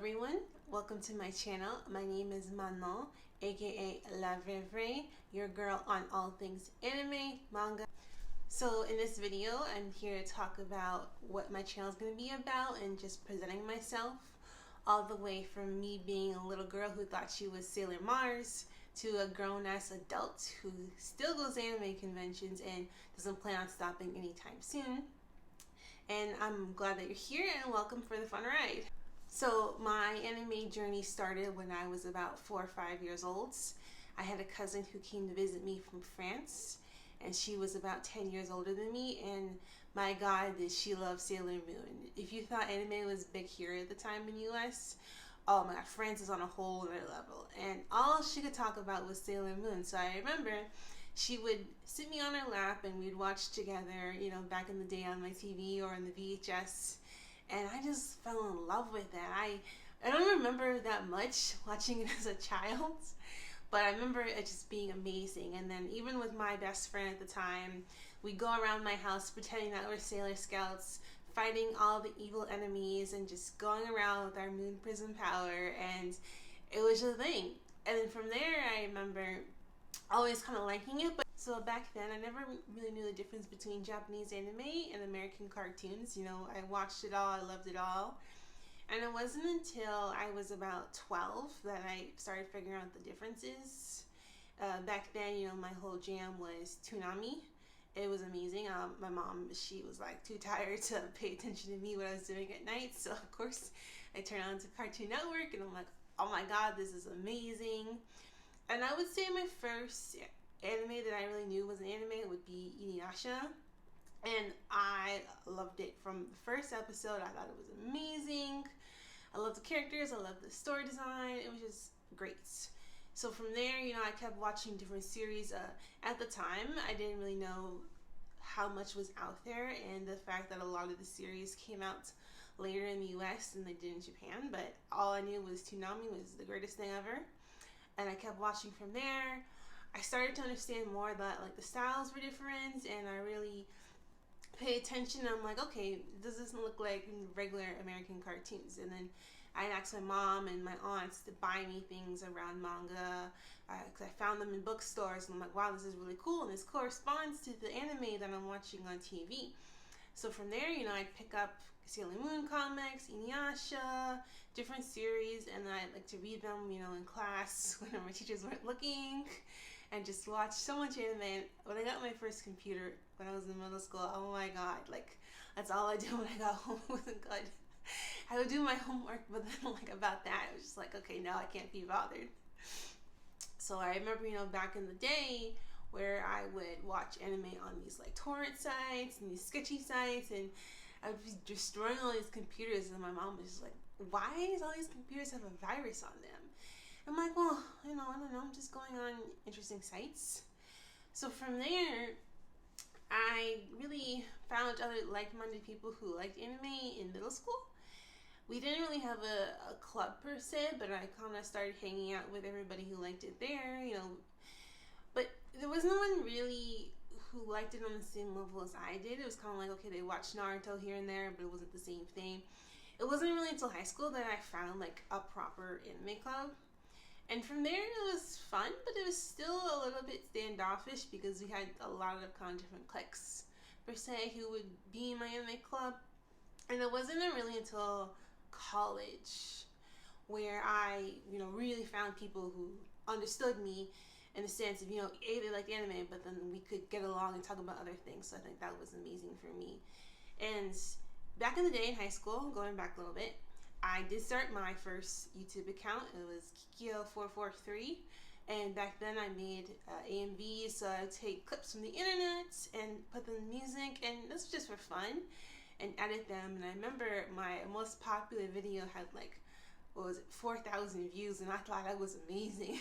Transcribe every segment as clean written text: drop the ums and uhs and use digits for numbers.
everyone, welcome to my channel. My name is Manon, aka La Vivre, your girl on all things anime, manga. So in this video, I'm here to talk about what my channel is going to be about and just presenting myself, all the way from me being a little girl who thought she was Sailor Mars to a grown-ass adult who still goes to anime conventions and doesn't plan on stopping anytime soon. And I'm glad that you're here and welcome for the fun ride. So my anime journey started when I was about 4 or 5 years old. I had a cousin who came to visit me from France, and she was about 10 years older than me, and my god did she love Sailor Moon. If you thought anime was big here at the time in the US, oh my god, France is on a whole other level, and all she could talk about was Sailor Moon. So I remember she would sit me on her lap and we'd watch together, you know, back in the day on my TV or on the VHS. And I just fell in love with that. I don't remember that much watching it as a child, but I remember it just being amazing. And then even with my best friend at the time, we'd go around my house pretending that we're Sailor Scouts, fighting all the evil enemies and just going around with our moon prism power, and it was just a thing. And then from there, I remember always kind of liking it. But so back then I never really knew the difference between Japanese anime and American cartoons. You know, I watched it all, I loved it all, and it wasn't until I was about 12 that I started figuring out the differences. Back then, you know, my whole jam was Toonami. It was amazing. My mom, she was like too tired to pay attention to me what I was doing at night, so of course I turned on to Cartoon Network and I'm like, oh my god, this is amazing. And I would say my first anime that I really knew was an anime would be Inuyasha. And I loved it from the first episode. I thought it was amazing. I loved the characters. I loved the story design. It was just great. So from there, you know, I kept watching different series. At the time, I didn't really know how much was out there, and the fact that a lot of the series came out later in the US than they did in Japan. But all I knew was Toonami was the greatest thing ever. And I kept watching from there. I started to understand more that like the styles were different, and I really paid attention. I'm like, okay, this doesn't look like regular American cartoons. And then I asked my mom and my aunts to buy me things around manga, because I found them in bookstores, and I'm like, wow, this is really cool, and this corresponds to the anime that I'm watching on TV. So from there, you know, I'd pick up Sailor Moon comics, Inuyasha, different series, and then I'd like to read them, you know, in class when my teachers weren't looking, and just watch so much anime. And when I got my first computer when I was in middle school, oh my god, like, that's all I did when I got home. It wasn't good. I would do my homework, but then like about that, it was just like, okay, no, I can't be bothered. So I remember, you know, back in the day, where I would watch anime on these like torrent sites and these sketchy sites, and I would be destroying all these computers, and my mom was just like, why does all these computers have a virus on them? I'm like, well, you know, I don't know, I'm just going on interesting sites. So from there, I really found other like-minded people who liked anime in middle school. We didn't really have a club per se, but I kind of started hanging out with everybody who liked it there, you know. But there was no one really who liked it on the same level as I did. It was kind of like, okay, they watched Naruto here and there, but it wasn't the same thing. It wasn't really until high school that I found like a proper anime club. And from there, it was fun, but it was still a little bit standoffish because we had a lot of kind of different cliques, per se, who would be in my anime club. And it wasn't really until college where I, you know, really found people who understood me in the sense of, you know, A, they liked anime, but then we could get along and talk about other things. So I think that was amazing for me. And back in the day in high school, going back a little bit, I did start my first YouTube account. It was Kikyo443. And back then I made AMVs, so I would take clips from the internet and put them in music, and this was just for fun, and edit them. And I remember my most popular video had like, what was it, 4,000 views, and I thought that was amazing.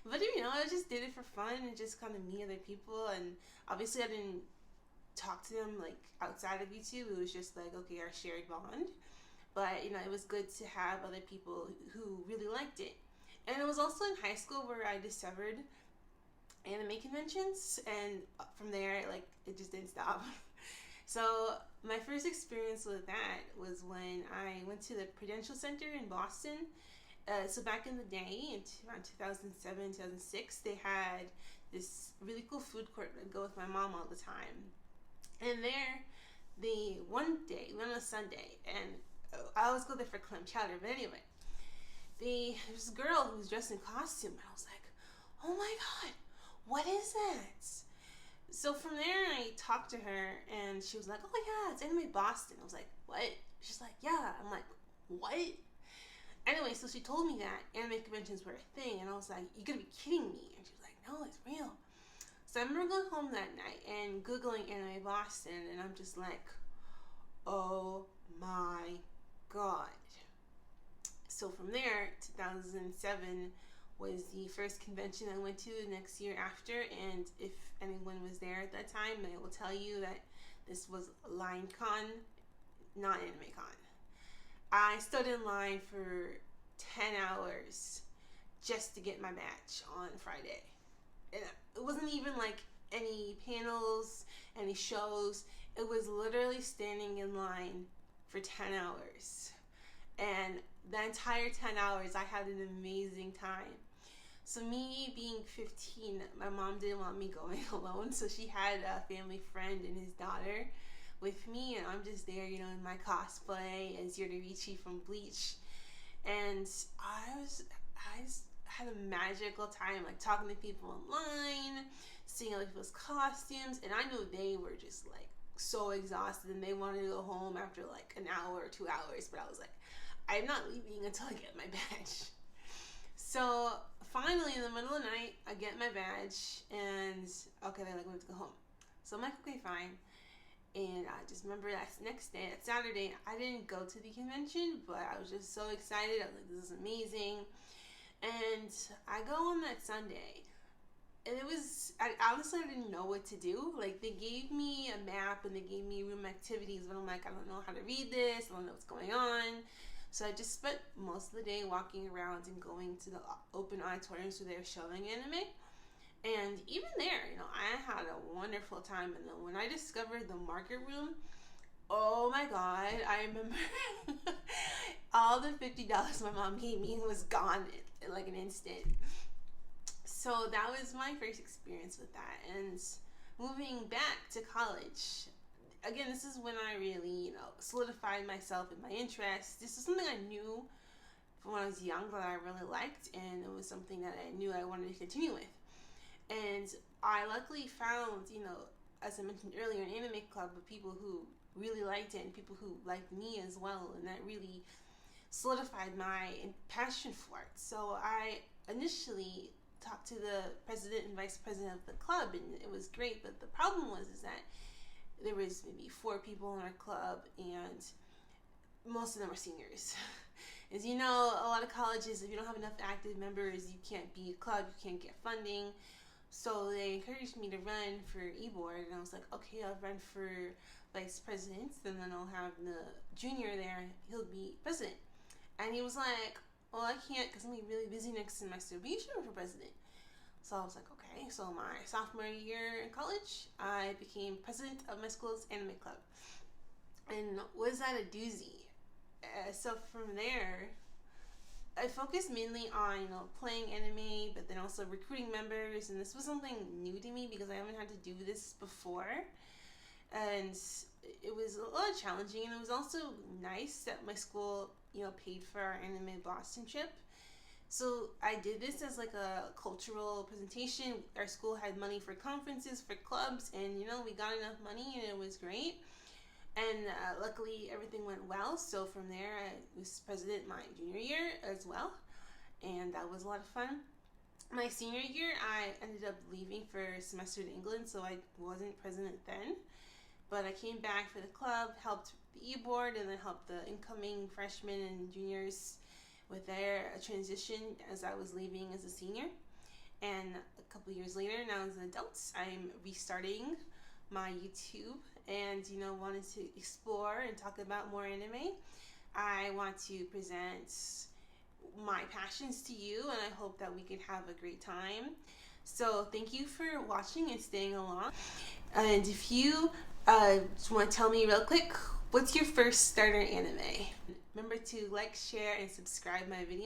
But you know, I just did it for fun and just kind of meet other people, and obviously I didn't talk to them like outside of YouTube. It was just like, okay, our shared bond. But you know, it was good to have other people who really liked it. And it was also in high school where I discovered anime conventions, and from there, like, it just didn't stop. So My first experience with that was when I went to the Prudential Center in Boston. So back in the day, in around 2007, 2006, they had this really cool food court that I'd go with my mom all the time. And there, one day, we went on a Sunday, and I always go there for clam chowder. But anyway, there's this girl who was dressed in costume, and I was like, oh my god, what is that? So from there, I talked to her, and she was like, oh yeah, it's Anime Boston. I was like, what? She's like, yeah. I'm like, what? Anyway, so she told me that anime conventions were a thing, and I was like, you gotta be kidding me. And she was like, no, it's real. So I remember going home that night and Googling Anime Boston, and I'm just like, oh my god. So from there, 2007 was the first convention I went to the next year after, and if anyone was there at that time, they will tell you that this was LineCon, not AnimeCon. I stood in line for 10 hours just to get my badge on Friday. And it wasn't even like any panels, any shows. It was literally standing in line for 10 hours. And the entire 10 hours, I had an amazing time. So me being 15, my mom didn't want me going alone, so she had a family friend and his daughter with me, and I'm just there, in my cosplay as Yoruichi from Bleach, and I just had a magical time, like talking to people online, seeing other people's costumes, and I know they were just like so exhausted and they wanted to go home after like an hour or 2 hours, but I was like, I'm not leaving until I get my badge. So finally, in the middle of the night, I get my badge, and okay, they're like, we have to go home. So I'm like, okay, fine. And I just remember that next day, that Saturday, I didn't go to the convention, but I was just so excited. I was like, this is amazing. And I go on that Sunday, and honestly, I didn't know what to do. Like, they gave me a map, and they gave me room activities, but I'm like, I don't know how to read this. I don't know what's going on. So I just spent most of the day walking around and going to the open auditoriums where they were showing anime. And even there, I had a wonderful time. And then when I discovered the market room, oh my god, I remember all the $50 my mom gave me was gone in like an instant. So that was my first experience with that. And moving back to college, again, this is when I really, solidified myself in my interests. This is something I knew from when I was young that I really liked, and it was something that I knew I wanted to continue with. And I luckily found, as I mentioned earlier, an anime club of people who really liked it and people who liked me as well, and that really solidified my passion for it. So I initially talked to the president and vice president of the club, and it was great, but the problem was that there was maybe 4 people in our club, and most of them were seniors. As you know, a lot of colleges, if you don't have enough active members, you can't be a club, you can't get funding. So they encouraged me to run for e-board, and I was like, okay, I'll run for vice president, and then I'll have the junior there, he'll be president. And he was like, well, I can't because I'm going to be really busy next semester, but you should run for president. So I was like, okay. So my sophomore year in college, I became president of my school's anime club. And was that a doozy? So from there, I focused mainly on, playing anime, but then also recruiting members, and this was something new to me because I haven't had to do this before, and it was a lot challenging, and it was also nice that my school, paid for our Anime Boston trip. So I did this as like a cultural presentation. Our school had money for conferences, for clubs, and, we got enough money, and it was great. And luckily everything went well, so from there I was president my junior year as well, and that was a lot of fun. My senior year, I ended up leaving for a semester to England, so I wasn't president then, but I came back for the club, helped the e-board, and then helped the incoming freshmen and juniors with their transition as I was leaving as a senior. And a couple years later, now as an adult, I'm restarting my YouTube and wanted to explore and talk about more anime. I want to present my passions to you, and I hope that we can have a great time. So thank you for watching and staying along. And if you Just want to tell me real quick, what's your first starter anime? Remember to like, share, and subscribe my video.